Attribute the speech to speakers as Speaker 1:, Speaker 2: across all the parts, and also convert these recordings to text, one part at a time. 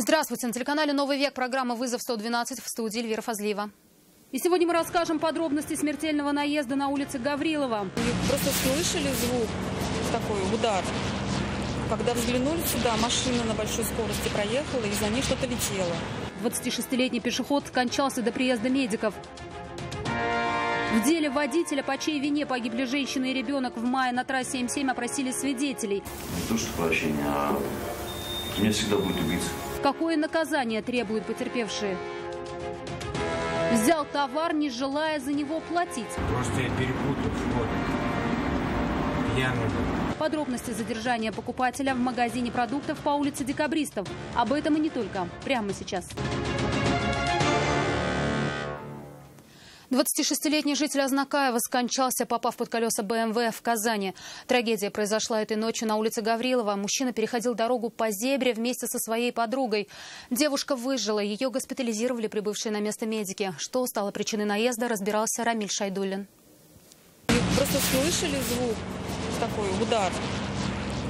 Speaker 1: Здравствуйте. На телеканале «Новый век» программа «Вызов 112» в студии Эльвира Фазлиева. И сегодня мы расскажем подробности смертельного наезда на улице Гаврилова.
Speaker 2: Просто слышали звук, такой удар. Когда взглянули сюда, машина на большой скорости проехала, и за ней что-то летело.
Speaker 1: 26-летний пешеход скончался до приезда медиков. В деле водителя, по чьей вине погибли женщина и ребенок, в мае на трассе М7 опросили свидетелей.
Speaker 3: Не то, что прощение, а у меня всегда будет убийца.
Speaker 1: Какое наказание требуют потерпевшие? Взял товар, не желая за него платить.
Speaker 4: Просто я перепутал вход. Пьяный.
Speaker 1: Подробности задержания покупателя в магазине продуктов по улице Декабристов. Об этом и не только. Прямо сейчас. 26-летний житель Азнакаева скончался, попав под колеса БМВ в Казани. Трагедия произошла этой ночью на улице Гаврилова. Мужчина переходил дорогу по зебре вместе со своей подругой. Девушка выжила. Ее госпитализировали прибывшие на место медики. Что стало причиной наезда, разбирался Рамиль Шайдуллин.
Speaker 2: Просто слышали звук, такой удар.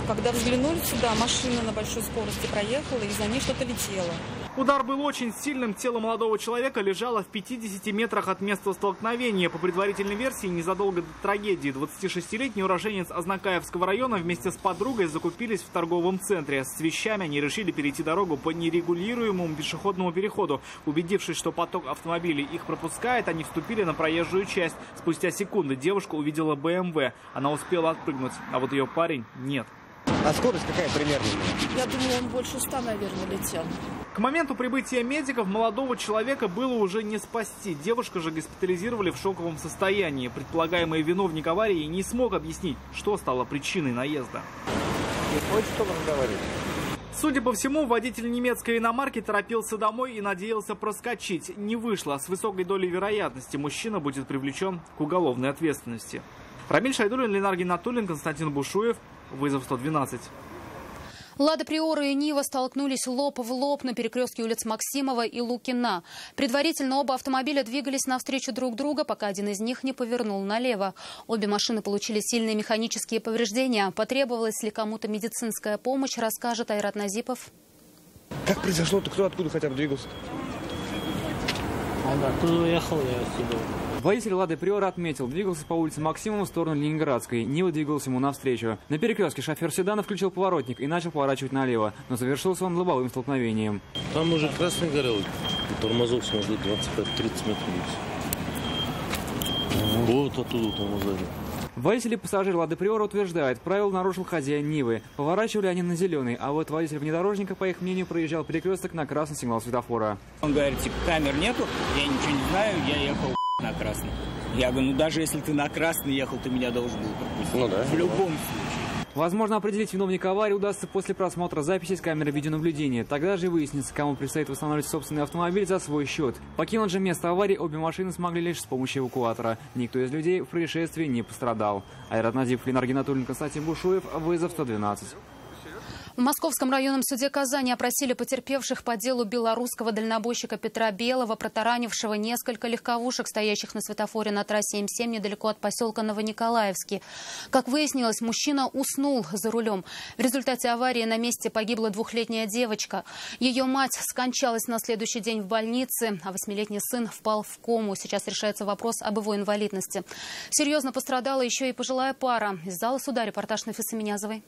Speaker 2: Когда взглянули сюда, машина на большой скорости проехала, и за ней что-то летело.
Speaker 5: Удар был очень сильным. Тело молодого человека лежало в 50 метрах от места столкновения. По предварительной версии, незадолго до трагедии 26-летний уроженец Азнакаевского района вместе с подругой закупились в торговом центре. С вещами они решили перейти дорогу по нерегулируемому пешеходному переходу. Убедившись, что поток автомобилей их пропускает, они вступили на проезжую часть. Спустя секунды девушка увидела БМВ. Она успела отпрыгнуть, а вот ее парень нет.
Speaker 6: А скорость какая примерно?
Speaker 2: Я думаю, он больше 100, наверное, летел.
Speaker 5: К моменту прибытия медиков молодого человека было уже не спасти. Девушку же госпитализировали в шоковом состоянии. Предполагаемый виновник аварии не смог объяснить, что стало причиной наезда. Судя по всему, водитель немецкой иномарки торопился домой и надеялся проскочить. Не вышло. С высокой долей вероятности мужчина будет привлечен к уголовной ответственности. Рамиль Шайдуллин, Ленар Гинатуллин, Константин Бушуев. Вызов 112.
Speaker 1: Лада Приора и Нива столкнулись лоб в лоб на перекрестке улиц Максимова и Лукина. Предварительно оба автомобиля двигались навстречу друг друга, пока один из них не повернул налево. Обе машины получили сильные механические повреждения. Потребовалась ли кому-то медицинская помощь, расскажет Айрат Назипов.
Speaker 6: Как произошло-то? Кто откуда хотя бы двигался?
Speaker 7: Оттуда уехал, я отсюда.
Speaker 8: Водитель «Лады Приора» отметил, двигался по улице Максимова в сторону Ленинградской. Нива двигалась ему навстречу. На перекрестке шофер седана включил поворотник и начал поворачивать налево, но завершился он лобовым столкновением.
Speaker 7: Там уже красный горел, тормозов смогли 25-30 метров. Вот оттуда тормозали.
Speaker 8: Водитель и пассажир «Лады Приора» утверждают, правила нарушил хозяин Нивы. Поворачивали они на зеленый, а вот водитель внедорожника, по их мнению, проезжал перекресток на красный сигнал светофора.
Speaker 9: Он говорит, типа, камер нету, я ничего не знаю, я ехал на красный. Я говорю, ну даже если ты на красный ехал, ты меня должен был пропустить.
Speaker 6: Ну да.
Speaker 9: В любом случае.
Speaker 8: Возможно, определить виновника аварии удастся после просмотра записи с камеры видеонаблюдения. Тогда же выяснится, кому предстоит восстанавливать собственный автомобиль за свой счет. Покинуть же место аварии обе машины смогли лишь с помощью эвакуатора. Никто из людей в происшествии не пострадал. Айрат Назипов, Ленар Гинатуллин, Константин Бушуев. Вызов 112.
Speaker 1: В Московском районном суде Казани опросили потерпевших по делу белорусского дальнобойщика Петра Белого, протаранившего несколько легковушек, стоящих на светофоре на трассе М7 недалеко от поселка Новониколаевский. Как выяснилось, мужчина уснул за рулем. В результате аварии на месте погибла двухлетняя девочка. Ее мать скончалась на следующий день в больнице, а 8-летний сын впал в кому. Сейчас решается вопрос об его инвалидности. Серьезно пострадала еще и пожилая пара. Из зала суда репортаж Нафисы Минязовой.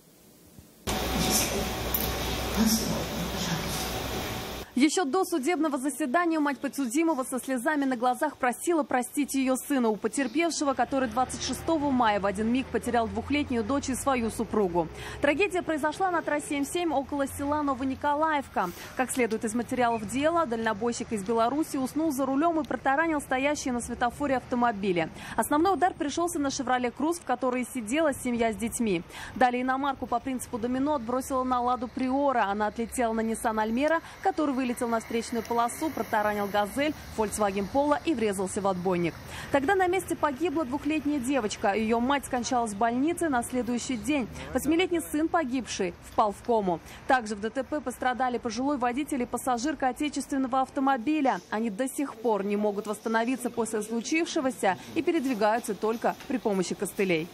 Speaker 10: Еще до судебного заседания мать подсудимого со слезами на глазах просила простить ее сына. У потерпевшего, который 26 мая в один миг потерял двухлетнюю дочь и свою супругу. Трагедия произошла на трассе М7 около села Новониколаевка. Как следует из материалов дела, дальнобойщик из Беларуси уснул за рулем и протаранил стоящие на светофоре автомобили. Основной удар пришелся на «Шевроле Круз», в которой сидела семья с детьми. Далее иномарку по принципу домино отбросила на «Ладу Приора». Она отлетела на Nissan Альмера, который вылетел на встречную полосу, протаранил «Газель», Volkswagen Polo и врезался в отбойник. Тогда на месте погибла двухлетняя девочка. Ее мать скончалась в больнице на следующий день. 8-летний сын погибший впал в кому. Также в ДТП пострадали пожилой водитель и пассажирка отечественного автомобиля. Они до сих пор не могут восстановиться после случившегося и передвигаются только при помощи костылей.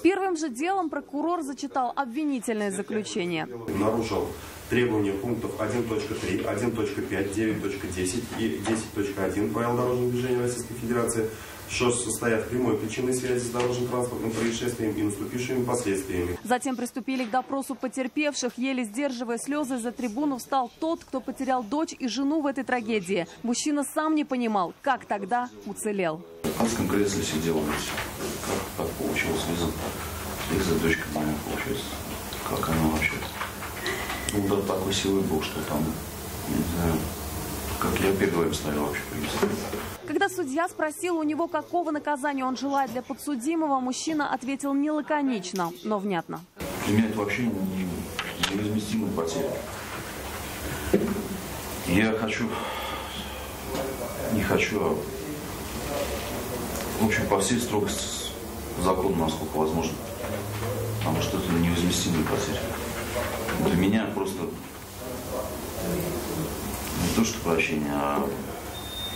Speaker 10: Первым же делом прокурор зачитал обвинительное заключение.
Speaker 11: Нарушил требования пунктов 1.3, 1.5, 9.10 и 10.1 правил дорожного движения Российской Федерации, что состоят в прямой причинной связи с дорожно-транспортным происшествием и наступившими последствиями.
Speaker 10: Затем приступили к допросу потерпевших. Еле сдерживая слезы, за трибуну встал тот, кто потерял дочь и жену в этой трагедии. Мужчина сам не понимал, как тогда уцелел.
Speaker 3: В адском кресле сидел здесь. Как получилось, из-за дочка моя получилось. Как она вообще? Ну да, такой силой был, что там, не знаю, как я первым стоял вообще, в принципе.
Speaker 10: Когда судья спросил у него, какого наказания он желает для подсудимого, мужчина ответил не лаконично, но внятно.
Speaker 3: Для меня это вообще невозместимая потеря. Я не хочу, а в общем, по всей строгости закона, насколько возможно. Потому что это невозместимая потеря. Для меня просто не то, что прощение, а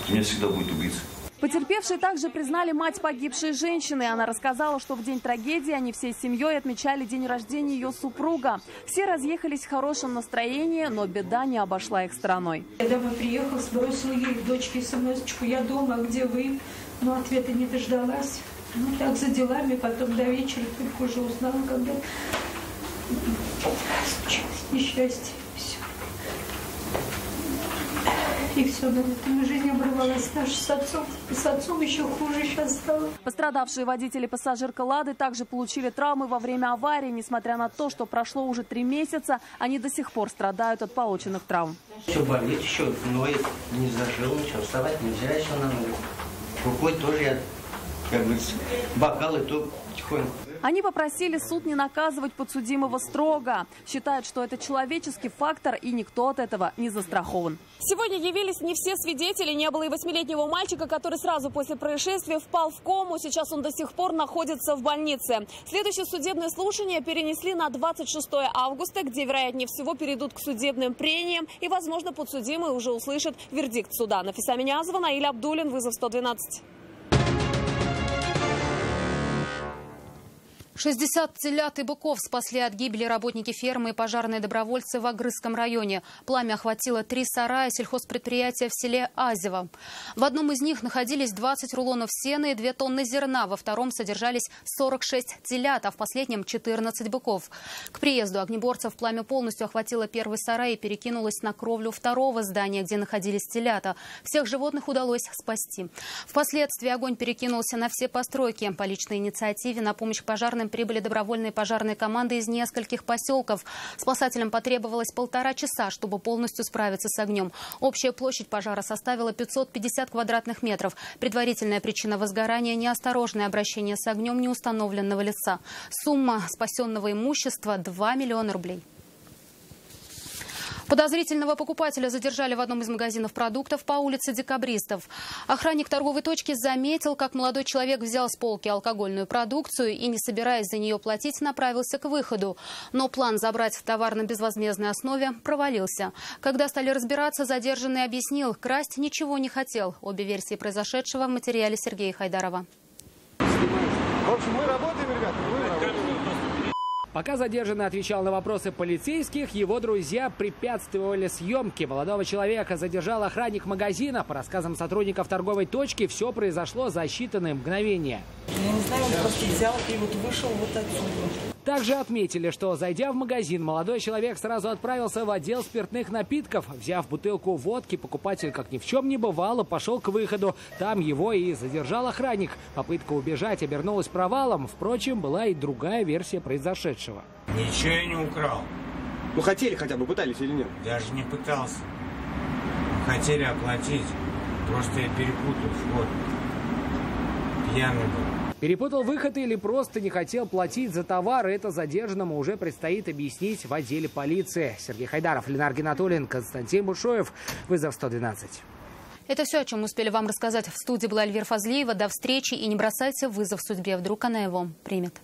Speaker 3: у меня всегда будет убийца.
Speaker 10: Потерпевшие также признали мать погибшей женщины. Она рассказала, что в день трагедии они всей семьей отмечали день рождения ее супруга. Все разъехались в хорошем настроении, но беда не обошла их стороной.
Speaker 12: Я домой приехала, сбросила ей дочке смс-очку: я дома, где вы? Но ответа не дождалась. Ну так, за делами, потом до вечера только уже узнала, когда случилось несчастье. И все, на этом жизнь оборвалась наша с отцом. И с отцом еще хуже сейчас стало.
Speaker 10: Пострадавшие водители и пассажирка «Лады» также получили травмы во время аварии. Несмотря на то, что прошло уже 3 месяца, они до сих пор страдают от полученных травм.
Speaker 13: Все болит, еще ноет, не зажил, ничего, вставать нельзя еще на ноги. Рукой тоже я, как говорится, бокалы то потихоньку.
Speaker 10: Они попросили суд не наказывать подсудимого строго. Считают, что это человеческий фактор, и никто от этого не застрахован. Сегодня явились не все свидетели. Не было и 8-летнего мальчика, который сразу после происшествия впал в кому. Сейчас он до сих пор находится в больнице. Следующее судебное слушание перенесли на 26 августа, где, вероятнее всего, перейдут к судебным прениям. И, возможно, подсудимый уже услышит вердикт суда. Нафиса Минязова, Наиль Абдулин, вызов 112.
Speaker 1: 60 телят и быков спасли от гибели работники фермы и пожарные добровольцы в Агрызском районе. Пламя охватило 3 сарая сельхозпредприятия в селе Азево. В одном из них находились 20 рулонов сена и 2 тонны зерна. Во втором содержались 46 телят, а в последнем 14 быков. К приезду огнеборцев пламя полностью охватило первый сарай и перекинулось на кровлю второго здания, где находились телята. Всех животных удалось спасти. Впоследствии огонь перекинулся на все постройки. По личной инициативе на помощь пожарным прибыли добровольные пожарные команды из нескольких поселков. Спасателям потребовалось 1,5 часа, чтобы полностью справиться с огнем. Общая площадь пожара составила 550 квадратных метров. Предварительная причина возгорания – неосторожное обращение с огнем неустановленного лица. Сумма спасенного имущества – 2 миллиона рублей. Подозрительного покупателя задержали в одном из магазинов продуктов по улице Декабристов. Охранник торговой точки заметил, как молодой человек взял с полки алкогольную продукцию и, не собираясь за нее платить, направился к выходу. Но план забрать товар на безвозмездной основе провалился. Когда стали разбираться, задержанный объяснил, красть ничего не хотел. Обе версии произошедшего в материале Сергея Хайдарова.
Speaker 6: В общем, мы работаем, ребята.
Speaker 14: Пока задержанный отвечал на вопросы полицейских, его друзья препятствовали съемке. Молодого человека задержал охранник магазина. По рассказам сотрудников торговой точки, все произошло за считанные мгновения.
Speaker 2: Я не знаю, он просто взял и вот вышел вот отсюда.
Speaker 14: Также отметили, что, зайдя в магазин, молодой человек сразу отправился в отдел спиртных напитков. Взяв бутылку водки, покупатель, как ни в чем не бывало, пошел к выходу. Там его и задержал охранник. Попытка убежать обернулась провалом. Впрочем, была и другая версия произошедшего.
Speaker 4: Ничего я не украл.
Speaker 6: Ну хотели хотя бы, пытались или нет?
Speaker 4: Даже не пытался. Хотели оплатить. Просто я перепутал вход. Пьяный был.
Speaker 14: Перепутал выход или просто не хотел платить за товар, это задержанному уже предстоит объяснить в отделе полиции. Сергей Хайдаров, Ленар Геннатуллин, Константин Бушоев. Вызов 112.
Speaker 1: Это все, о чем успели вам рассказать. В студии была Эльвира Фазлиева. До встречи и не бросайте вызов судьбе. Вдруг она его примет.